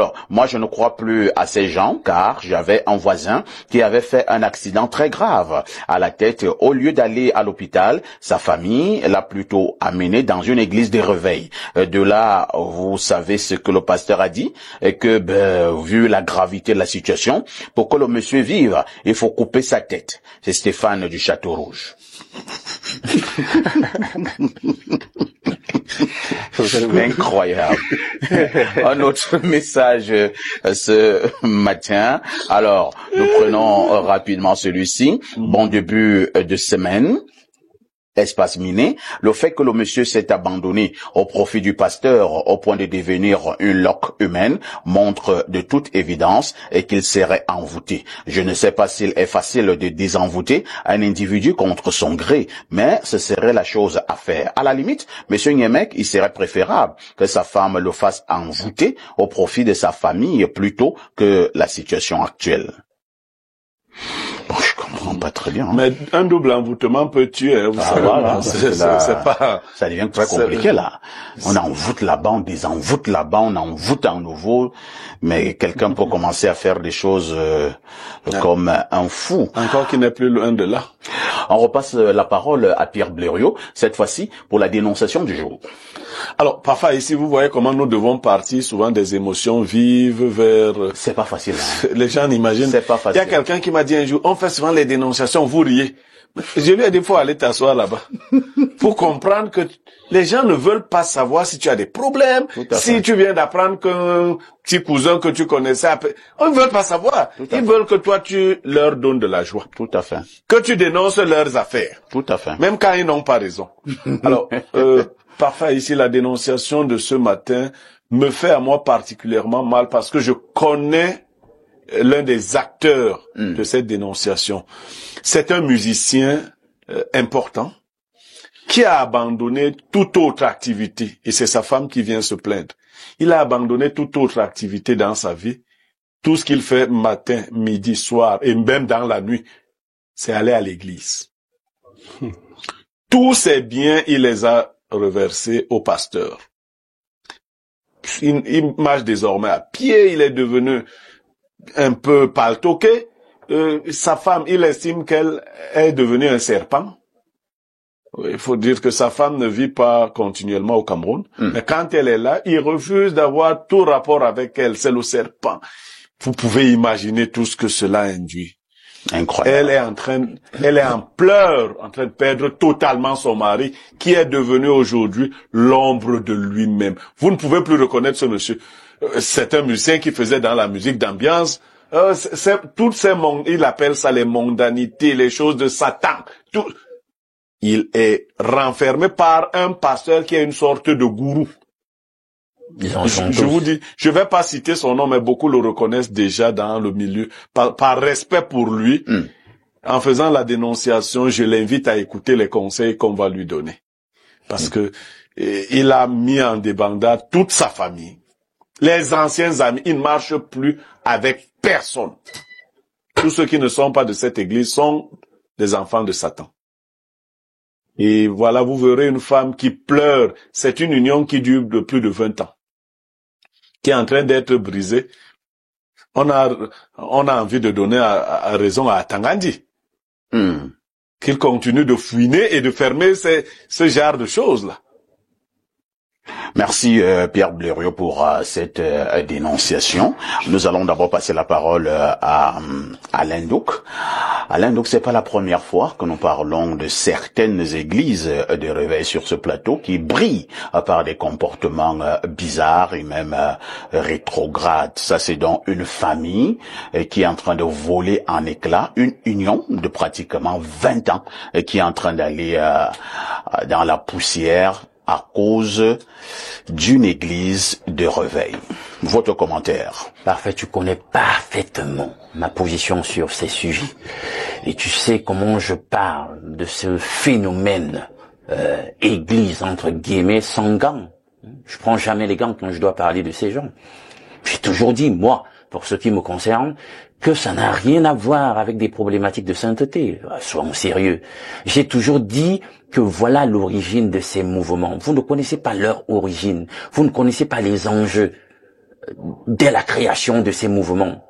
Alors, moi, je ne crois plus à ces gens car j'avais un voisin qui avait fait un accident très grave à la tête. Au lieu d'aller à l'hôpital, sa famille l'a plutôt amené dans une église de réveil. De là, vous savez ce que le pasteur a dit, que vu la gravité de la situation, pour que le monsieur vive, il faut couper sa tête. C'est Stéphane du Château Rouge. Incroyable. Un autre message ce matin. Alors, nous prenons rapidement celui-ci. Bon début de semaine. Espace miné, le fait que le monsieur s'est abandonné au profit du pasteur au point de devenir une loque humaine montre de toute évidence et qu'il serait envoûté. Je ne sais pas s'il est facile de désenvoûter un individu contre son gré, mais ce serait la chose à faire. À la limite, monsieur Niemek, il serait préférable que sa femme le fasse envoûter au profit de sa famille plutôt que la situation actuelle. Bon, je comprends pas très bien. Mais un double envoûtement peut tuer, vous savez. Voilà, c'est pas... Ça devient très compliqué, là. On envoûte là-bas, on désenvoûte là-bas, on envoûte en nouveau. Mais quelqu'un peut commencer à faire des choses comme un fou. Encore qu'il n'est plus loin de là. On repasse la parole à Pierre Blériot, cette fois-ci pour la dénonciation du jour. Alors, parfois ici, vous voyez comment nous devons partir souvent des émotions vives vers... C'est pas facile. Hein. Les gens n'imaginent. C'est pas facile. Il y a quelqu'un qui m'a dit un jour, on fait souvent les dénonciations, vous riez. Je lui ai dit, faut aller t'asseoir là-bas. Pour comprendre que les gens ne veulent pas savoir si tu as des problèmes, si tu viens d'apprendre qu'un petit cousin que tu connaissais, ils ne veulent pas savoir. Ils veulent que toi, tu leur donnes de la joie. Tout à fait. Que tu dénonces leurs affaires. Tout à fait. Même quand ils n'ont pas raison. Alors, parfois ici, la dénonciation de ce matin me fait à moi particulièrement mal parce que je connais l'un des acteurs de cette dénonciation. C'est un musicien important qui a abandonné toute autre activité, et c'est sa femme qui vient se plaindre. Il a abandonné toute autre activité dans sa vie. Tout ce qu'il fait matin, midi, soir, et même dans la nuit, c'est aller à l'église. Tous ses biens, il les a reversés au pasteur. Il marche désormais à pied, il est devenu un peu paltoqué. Sa femme, il estime qu'elle est devenue un serpent. Il faut dire que sa femme ne vit pas continuellement au Cameroun. Mais quand elle est là, il refuse d'avoir tout rapport avec elle. C'est le serpent. Vous pouvez imaginer tout ce que cela induit. Incroyable. Elle est en pleurs, en train de perdre totalement son mari, qui est devenu aujourd'hui l'ombre de lui-même. Vous ne pouvez plus reconnaître ce monsieur. C'est un musicien qui faisait dans la musique d'ambiance. Toutes ces il appelle ça les mondanités, les choses de Satan. Il est renfermé par un pasteur qui est une sorte de gourou. Je vous dis, je vais pas citer son nom, mais beaucoup le reconnaissent déjà dans le milieu. Par respect pour lui, en faisant la dénonciation, je l'invite à écouter les conseils qu'on va lui donner. Parce que il a mis en débandade toute sa famille. Les anciens amis, il ne marche plus avec personne. Tous ceux qui ne sont pas de cette église sont des enfants de Satan. Et voilà, vous verrez une femme qui pleure. C'est une union qui dure de plus de 20 ans. Qui est en train d'être brisée. On a envie de donner raison à Tangandi. Qu'il continue de fouiner et de fermer ce genre de choses-là. Merci Pierre Blériot pour cette dénonciation. Nous allons d'abord passer la parole à Alain Douc. Alain Douc, c'est pas la première fois que nous parlons de certaines églises de réveil sur ce plateau qui brillent par des comportements bizarres et même rétrogrades. Ça, c'est donc une famille qui est en train de voler en éclats, une union de pratiquement 20 ans qui est en train d'aller dans la poussière à cause d'une église de réveil. Votre commentaire. Parfait, tu connais parfaitement ma position sur ces sujets. Et tu sais comment je parle de ce phénomène église, entre guillemets, sans gants. Je prends jamais les gants quand je dois parler de ces gens. J'ai toujours dit, moi, pour ce qui me concerne, que ça n'a rien à voir avec des problématiques de sainteté. Soyons sérieux. J'ai toujours dit que voilà l'origine de ces mouvements. Vous ne connaissez pas leur origine. Vous ne connaissez pas les enjeux. dès la création de ces mouvements.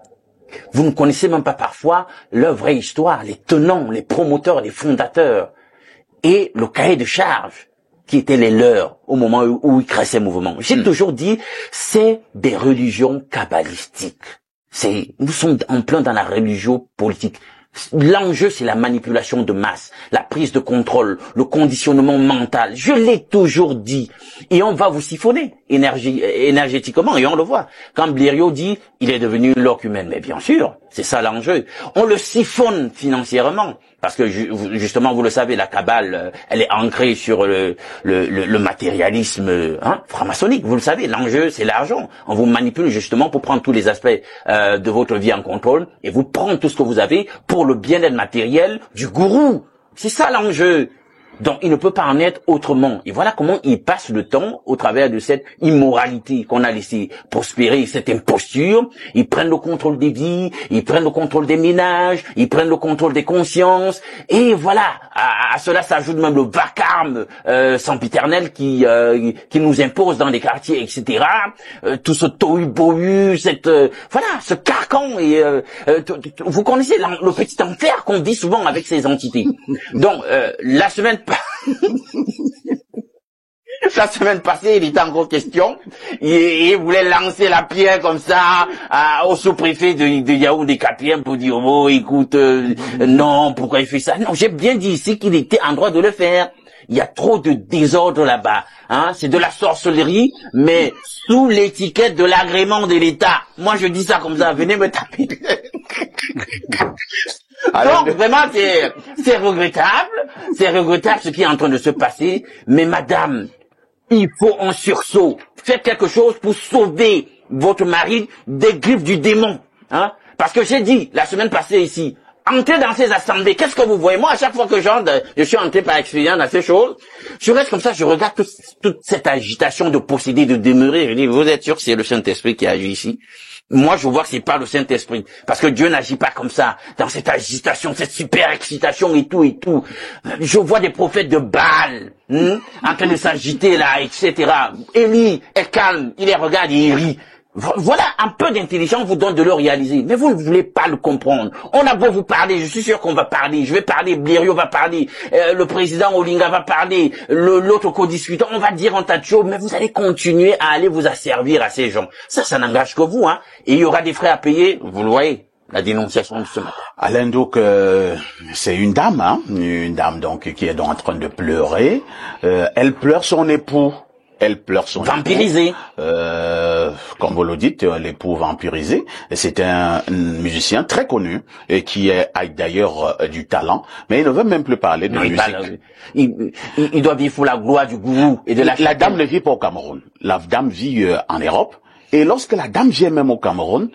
Vous ne connaissez même pas parfois leur vraie histoire, les tenants, les promoteurs, les fondateurs, et le cahier de charges qui étaient les leurs au moment où ils créaient ces mouvements. J'ai toujours dit, c'est des religions kabbalistiques. Nous sommes en plein dans la religion politique. L'enjeu, c'est la manipulation de masse, la prise de contrôle, le conditionnement mental. Je l'ai toujours dit. Et on va vous siphonner énergétiquement, et on le voit. Quand Blériot dit, il est devenu une loque humaine, mais bien sûr, c'est ça l'enjeu. On le siphonne financièrement. Parce que justement, vous le savez, la Kabbale, elle est ancrée sur le matérialisme franc-maçonnique. Vous le savez, l'enjeu, c'est l'argent. On vous manipule justement pour prendre tous les aspects de votre vie en contrôle et vous prendre tout ce que vous avez pour le bien-être matériel du gourou. C'est ça l'enjeu. Donc, il ne peut pas en être autrement. Et voilà comment il passe le temps au travers de cette immoralité qu'on a laissé prospérer, cette imposture. Ils prennent le contrôle des vies, ils prennent le contrôle des ménages, ils prennent le contrôle des consciences. Et voilà, à cela s'ajoute même le vacarme sempiternel qui nous impose dans les quartiers, etc. Tout ce tohu-bohu, ce carcan. Et vous connaissez le petit enfer qu'on vit souvent avec ces entités. Donc, la semaine passée, il était encore question. Il voulait lancer la pierre comme ça au sous-préfet de Yaoundé-Kapiem pour dire oh écoute non, pourquoi il fait ça? Non, j'ai bien dit ici qu'il était en droit de le faire. Il y a trop de désordre là-bas. C'est de la sorcellerie, mais sous l'étiquette de l'agrément de l'État. Moi, je dis ça comme ça. Venez me taper. Donc, vraiment, c'est regrettable. C'est regrettable ce qui est en train de se passer. Mais madame, il faut un sursaut. Faites quelque chose pour sauver votre mari des griffes du démon. Parce que j'ai dit, la semaine passée ici, entrez dans ces assemblées, qu'est-ce que vous voyez? Moi, à chaque fois que je suis entré par expérience dans ces choses, je reste comme ça, je regarde toute cette agitation de posséder, de demeurer. Je dis, vous êtes sûr que c'est le Saint-Esprit qui agit ici? Moi, je vois que c'est pas le Saint-Esprit. Parce que Dieu n'agit pas comme ça, dans cette agitation, cette super excitation et tout et tout. Je vois des prophètes de Baal, en train de s'agiter là, etc. Élie est calme, il les regarde et il rit. Voilà, un peu d'intelligence vous donne de le réaliser. Mais vous ne voulez pas le comprendre. On a beau vous parler, je suis sûr qu'on va parler. Je vais parler, Blériot va parler, le président Olinga va parler, l'autre co-discutant, on va dire un tas de choses, mais vous allez continuer à aller vous asservir à ces gens. Ça n'engage que vous, Et il y aura des frais à payer, vous le voyez, la dénonciation de ce matin. Alain, donc, c'est une dame, une dame donc qui est donc en train de pleurer. Elle pleure son époux. Elle pleure son vampirisé. Époux. Comme vous le dites, l'époux vampirisé. C'est un musicien très connu et qui a d'ailleurs du talent, mais il ne veut même plus parler de musique. Il doit vivre pour la gloire du gourou et de la dame ne vit pas au Cameroun. La dame vit en Europe. Et lorsque la dame vient même au Cameroun,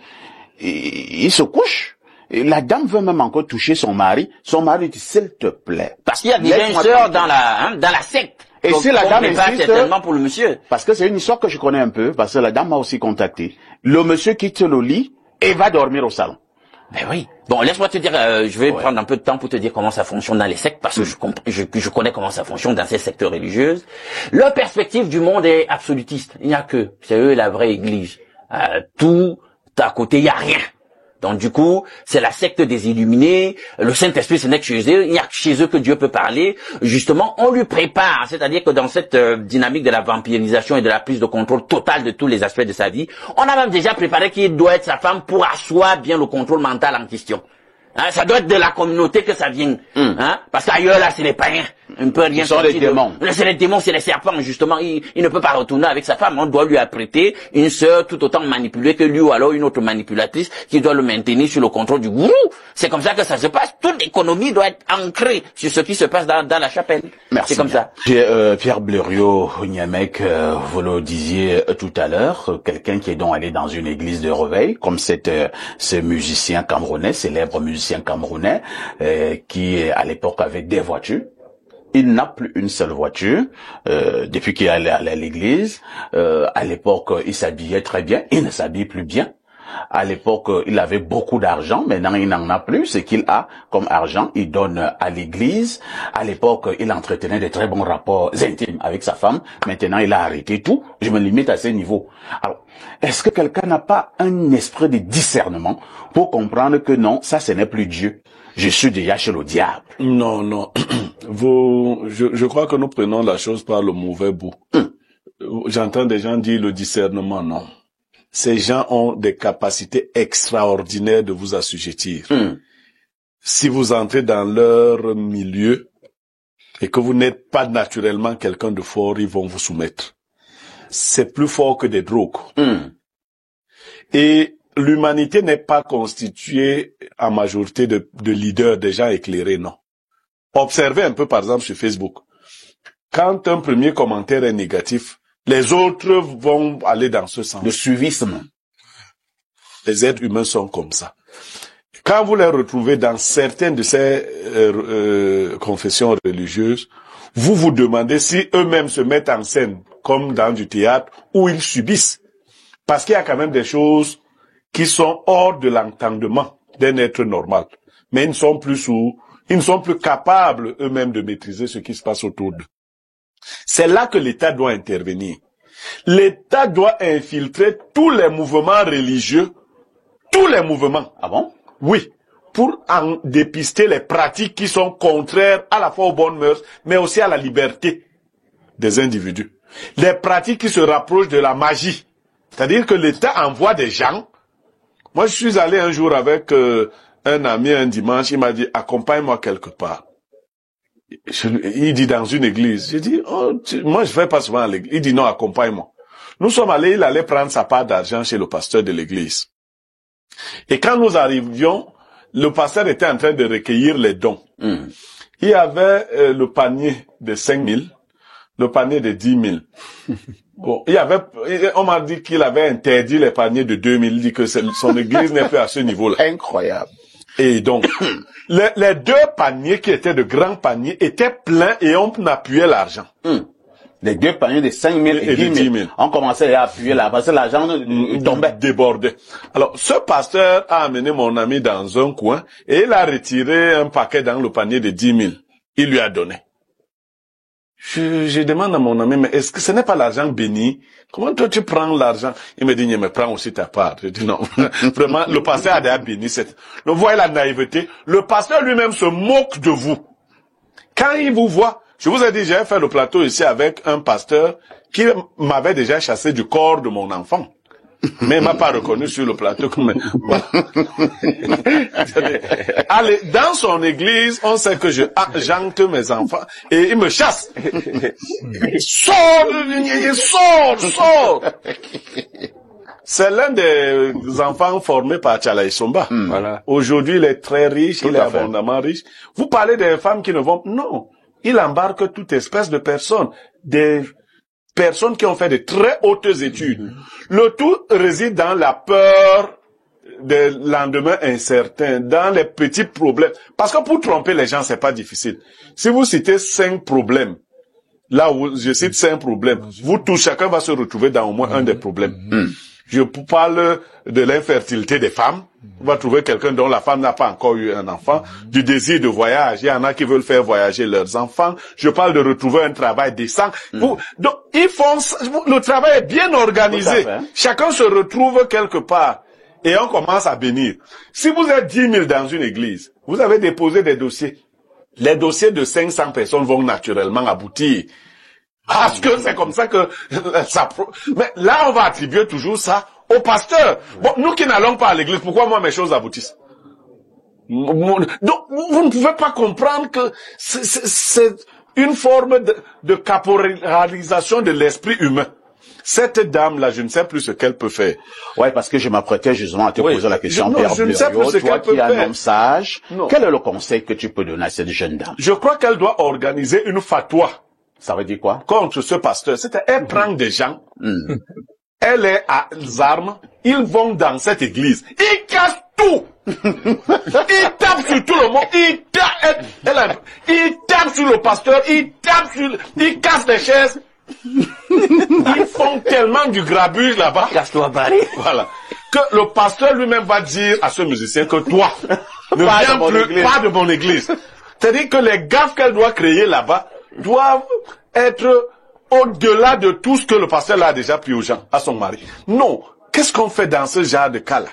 il se couche. Et la dame veut même encore toucher son mari. Son mari dit, s'il te plaît. Parce qu'il y a des danseurs dans la secte. Et si la dame insiste, certainement pour le monsieur. Parce que c'est une histoire que je connais un peu, parce que la dame m'a aussi contacté. Le monsieur quitte le lit et va dormir au salon. Ben oui. Bon, laisse-moi te dire, je vais prendre un peu de temps pour te dire comment ça fonctionne dans les sectes, parce que je connais comment ça fonctionne dans ces sectes religieuses. Leur perspective du monde est absolutiste. Il n'y a que, c'est eux la vraie église. Tout à côté, il n'y a rien. Donc du coup, c'est la secte des illuminés, le Saint-Esprit ce n'est que chez eux, il n'y a que chez eux que Dieu peut parler. Justement, on lui prépare, c'est-à-dire que dans cette dynamique de la vampirisation et de la prise de contrôle totale de tous les aspects de sa vie, on a même déjà préparé qui doit être sa femme pour asseoir bien le contrôle mental en question. Ça doit être de la communauté que ça vient. Parce qu'ailleurs, là, c'est les païens. On peut rien sortir. C'est les démons. C'est les démons, c'est les serpents, justement. Il ne peut pas retourner avec sa femme. On doit lui apprêter une sœur tout autant manipulée que lui, ou alors une autre manipulatrice qui doit le maintenir sur le contrôle du gourou. C'est comme ça que ça se passe. Toute l'économie doit être ancrée sur ce qui se passe dans la chapelle. Merci. C'est comme ça. Pierre Blériot, Niamek, vous le disiez tout à l'heure, quelqu'un qui est donc allé dans une église de réveil, comme ce musicien camerounais, célèbre musicien camerounais, qui à l'époque avait des voitures. Il n'a plus une seule voiture depuis qu'il est allé à l'église. À l'époque, il s'habillait très bien. Il ne s'habille plus bien. À l'époque, il avait beaucoup d'argent. Maintenant, il n'en a plus. Ce qu'il a comme argent, il donne à l'église. À l'époque, il entretenait de très bons rapports intimes avec sa femme. Maintenant, il a arrêté tout. Je me limite à ce niveau. Alors, est-ce que quelqu'un n'a pas un esprit de discernement pour comprendre que non, ça, ce n'est plus Dieu. Je suis déjà chez le diable. Non, non. Je crois que nous prenons la chose par le mauvais bout. J'entends des gens dire le discernement, non. Ces gens ont des capacités extraordinaires de vous assujettir. Si vous entrez dans leur milieu et que vous n'êtes pas naturellement quelqu'un de fort, ils vont vous soumettre. C'est plus fort que des drogues. Et l'humanité n'est pas constituée en majorité de leaders, des gens éclairés, non. Observez un peu, par exemple, sur Facebook. Quand un premier commentaire est négatif, les autres vont aller dans ce sens. Le suivisme. Les êtres humains sont comme ça. Quand vous les retrouvez dans certaines de ces confessions religieuses, vous vous demandez si eux-mêmes se mettent en scène comme dans du théâtre ou ils subissent. Parce qu'il y a quand même des choses qui sont hors de l'entendement d'un être normal. Mais ils ne sont plus capables eux-mêmes de maîtriser ce qui se passe autour d'eux. C'est là que l'État doit intervenir. L'État doit infiltrer tous les mouvements religieux, tous les mouvements. Ah bon? Oui, pour en dépister les pratiques qui sont contraires à la fois aux bonnes mœurs, mais aussi à la liberté des individus. Les pratiques qui se rapprochent de la magie. C'est-à-dire que l'État envoie des gens. Moi, je suis allé un jour avec un ami un dimanche, il m'a dit, accompagne-moi quelque part. Il dit dans une église. J'ai dit, moi je vais pas souvent à l'église. Il dit non, accompagne-moi. Nous sommes allés, il allait prendre sa part d'argent chez le pasteur de l'église. Et quand nous arrivions, le pasteur était en train de recueillir les dons. Il y avait le panier de 5 000, le panier de 10 000. Bon, on m'a dit qu'il avait interdit les paniers de 2 000. Il dit que son église n'est plus à ce niveau-là. Incroyable. Et donc, les deux paniers qui étaient de grands paniers étaient pleins et on appuyait l'argent. Les deux paniers de 5 000 et 10 000. On commençait à appuyer là, parce que l'argent tombait. Débordait. Alors, ce pasteur a amené mon ami dans un coin et il a retiré un paquet dans le panier de 10 000. Il lui a donné. Je demande à mon ami, mais est-ce que ce n'est pas l'argent béni? Comment toi tu prends l'argent? Il me dit, mais prends aussi ta part. Je dis non. Vraiment, le pasteur a déjà béni cette. Donc, voyez la naïveté. Le pasteur lui-même se moque de vous. Quand il vous voit, je vous ai dit, j'ai fait le plateau ici avec un pasteur qui m'avait déjà chassé du corps de mon enfant. Mais il m'a pas reconnu sur le plateau comme... Allez, dans son église, on sait que je jante mes enfants et il me chasse. Sors! C'est l'un des enfants formés par Tchala Isomba. Voilà. Aujourd'hui, il est très riche, il est abondamment riche. Vous parlez des femmes qui ne vont... Non. Il embarque toute espèce de personnes. Des personnes qui ont fait de très hautes études. Le tout réside dans la peur des lendemains incertains, dans les petits problèmes. Parce que pour tromper les gens, c'est pas difficile. Si vous citez 5 problèmes, là où je cite 5 problèmes, vous tous, chacun va se retrouver dans au moins un des problèmes. Je parle de l'infertilité des femmes. On va trouver quelqu'un dont la femme n'a pas encore eu un enfant. Du désir de voyage. Il y en a qui veulent faire voyager leurs enfants. Je parle de retrouver un travail décent. Donc, ils font, le travail est bien organisé. Chacun se retrouve quelque part. Et on commence à bénir. Si vous êtes 10 000 dans une église, vous avez déposé des dossiers. Les dossiers de 500 personnes vont naturellement aboutir. Parce que c'est comme ça que ça... Mais là, on va attribuer toujours ça au pasteur. Bon, nous qui n'allons pas à l'église, pourquoi moi mes choses aboutissent? Donc, vous ne pouvez pas comprendre que c'est une forme de caporalisation de l'esprit humain. Cette dame-là, je ne sais plus ce qu'elle peut faire. Ouais, parce que je m'apprêtais justement à te poser la question, Père je ne sais plus ce toi qu'elle peut qui es un faire. homme sage, quel est le conseil que tu peux donner à cette jeune dame? Je crois qu'elle doit organiser une fatwa. Ça veut dire quoi? Contre ce pasteur. Elle prend des gens. Elle est à armes. Ils vont dans cette église. Ils cassent tout. Ils tapent sur tout le monde. Ils tapent sur le pasteur. Ils cassent les chaises. Ils font tellement du grabuge là-bas. Casse-toi, Paris. Voilà. Que le pasteur lui-même va dire à ce musicien que toi, ne viens plus, pas de mon église. C'est-à-dire que les gaffes qu'elle doit créer là-bas doivent être au-delà de tout ce que le pasteur a déjà pris aux gens, à son mari. Non. Qu'est-ce qu'on fait dans ce genre de cas-là?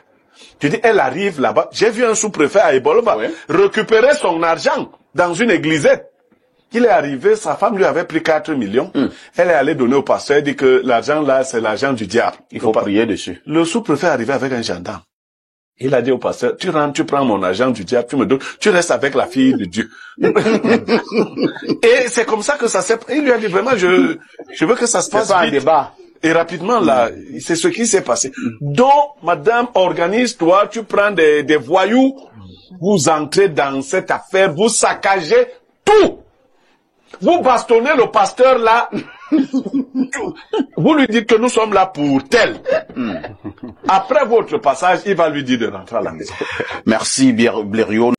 Tu dis, elle arrive là-bas. J'ai vu un sous-préfet à Ebolova récupérer son argent dans une églysette. Il est arrivé, sa femme lui avait pris 4 millions. Elle est allée donner au pasteur, elle dit que l'argent là, c'est l'argent du diable. Il faut prier dessus. Le sous-préfet est arrivé avec un gendarme. Il a dit au pasteur, tu rentres, tu prends mon argent du diable, tu me donnes, tu restes avec la fille de Dieu. Et c'est comme ça que ça s'est, il lui a dit vraiment, je veux que ça se passe vite. C'est pas un débat. Et rapidement, là, c'est ce qui s'est passé. Donc, madame, organise-toi, tu prends des voyous, vous entrez dans cette affaire, vous saccagez tout. Vous bastonnez le pasteur là, vous lui dites que nous sommes là pour tel. Après votre passage, il va lui dire de rentrer à la maison. Merci, Blériot.